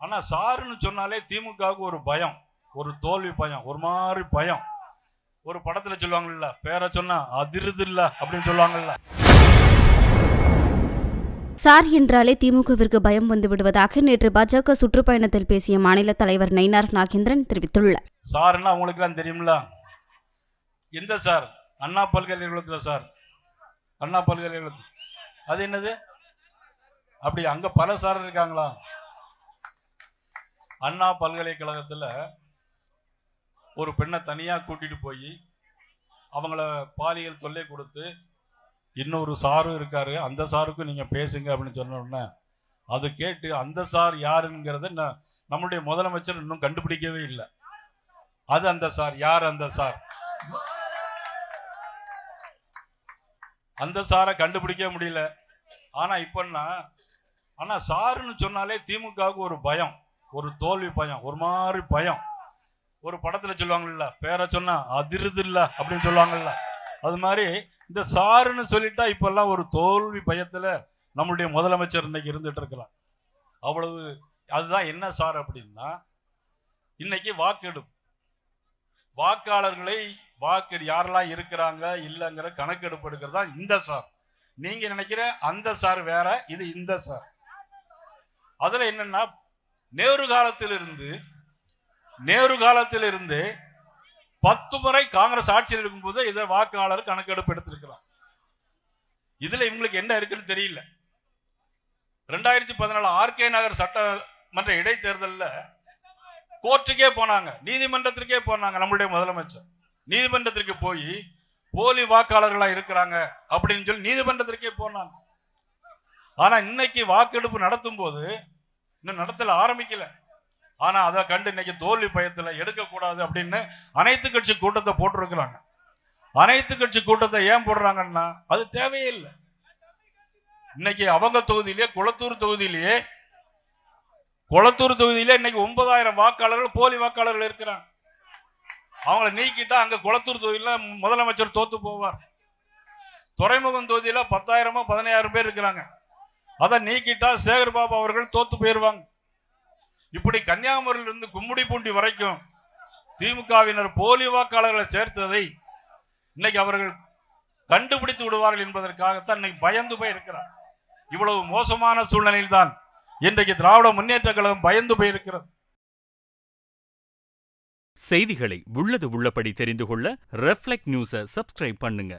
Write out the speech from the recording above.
ஆனா சாருன்னு சொன்னாலே திமுகவுக்கு ஒரு பயம், ஒரு தோல்வி பயம், ஒரு மாதிரி பயம். ஒரு படத்துல சொல்லுவாங்கல்ல, பேரை சொன்னா அதிருது இல்ல அப்படின்னு சொல்லுவாங்கல்ல. சார் என்றாலே திமுகவிற்கு பயம் வந்து விடுவதாக நேற்று பாஜக சுற்றுப்பயணத்தில் பேசிய மாநில தலைவர் நயினார் நாகேந்திரன் தெரிவித்துள்ளார். சாருன்னா அவங்களுக்கு எல்லாம் தெரியும்ல. எந்த சார்? அண்ணா பல்கலைக்கழகத்துல சார், அண்ணா பல்கலைக்கழகத்தில். அது என்னது? அப்படி அங்க பல சார் இருக்காங்களா? அண்ணா பல்கலைக்கழகத்துல ஒரு பெண்ணை தனியா கூட்டிட்டு போய் அவங்கள பாலியல் தொல்லை கொடுத்து இன்னொரு சாரும் இருக்காரு, அந்த சாருக்கும் நீங்க பேசுங்க அப்படின்னு சொன்ன உடனே அது கேட்டு அந்த சார் யாருங்கிறத நம்முடைய முதலமைச்சர் இன்னும் கண்டுபிடிக்கவே இல்லை. அது அந்த சார் யார்? அந்த சார், அந்த சாரை கண்டுபிடிக்க முடியல. ஆனா இப்பன்னா ஆனா சாருன்னு சொன்னாலே திமுகவுக்கு ஒரு பயம், ஒரு தோல்வி பயம், ஒரு மாதிரி பயம். ஒரு படத்துல சொல்லுவாங்கல்ல, பேரை சொன்னா அதிருது இல்ல அப்படின்னு சொல்லுவாங்கல்ல. அது மாதிரி இந்த சாருன்னு சொல்லிட்டா இப்பெல்லாம் ஒரு தோல்வி பயத்துல நம்மளுடைய முதலமைச்சர் இன்னைக்கு இருந்துட்டு இருக்கலாம். அவ்வளவு. அதுதான் என்ன சார் அப்படின்னா, இன்னைக்கு வாக்கெடுப்பு, வாக்காளர்களை யாரெல்லாம் இருக்கிறாங்க இல்லைங்கிற கணக்கெடுப்பு எடுக்கிறது தான் இந்த சார். நீங்க நினைக்கிற அந்த சார் வேற, இது இந்த சார். அதுல என்னன்னா, நேரு காலத்திலிருந்து 10 முறை காங்கிரஸ் ஆட்சியில் இருக்கும்போது இதை வாக்காளர் கணக்கெடுப்பு எடுத்திருக்கிறார். இதுல இவங்களுக்கு என்ன இருக்குன்னு தெரியல. 2014 ஆர்கே நகர் சட்டமன்ற இடைத்தேர்தலில் கோர்ட்டுக்கே போனாங்க, நீதிமன்றத்திற்கே போனாங்க. நம்மளுடைய முதலமைச்சர் நீதிமன்றத்திற்கு போய் போலி வாக்காளர்களா இருக்கிறாங்க அப்படின்னு சொல்லி நீதிமன்றத்திற்கே போனாங்க. ஆனா இன்னைக்கு வாக்கெடுப்பு நடத்தும் போது இன்னும் நடத்தல, ஆரம்பிக்கல. ஆனா அதை கண்டு இன்னைக்கு தோல்வி பயத்துல எடுக்கக்கூடாது அப்படின்னு அனைத்து கட்சி கூட்டத்தை போட்டிருக்கிறாங்க. அனைத்து கட்சி கூட்டத்தை ஏன் போடுறாங்கன்னா அது தேவையே இல்லை. இன்னைக்கு அவங்க தொகுதியிலே, குளத்தூர் தொகுதியிலே இன்னைக்கு 9000 வாக்காளர்கள் போலி வாக்காளர்கள் இருக்கிறாங்க. அவங்கள நீக்கிட்டா அங்க குளத்தூர் தொகுதியில முதலமைச்சர் தோத்து போவார். துறைமுகம் தொகுதியில 10,000 15,000 பேர் இருக்கிறாங்க. அதை நீக்கிட்டா சேகர்பாபு அவர்கள் தோத்து போயிருவாங்க. இப்படி கன்னியாகுமரியிலிருந்து கும்மிடிப்பூண்டி வரைக்கும் திமுகவினர் போலி வாக்காளர்களை சேர்த்ததை இன்னைக்கு அவர்கள் கண்டுபிடித்து விடுவார்கள் என்பதற்காகத்தான் இன்னைக்கு பயந்து போய் இருக்கிறார். இவ்வளவு மோசமான சூழ்நிலையில் தான் இன்றைக்கு திராவிட முன்னேற்ற கழகம் பயந்து போய் இருக்கிறது. செய்திகளை உள்ளது உள்ளபடி தெரிந்து கொள்ள ரெஃப்ளெக்ட் நியூஸை சப்ஸ்கிரைப் பண்ணுங்க.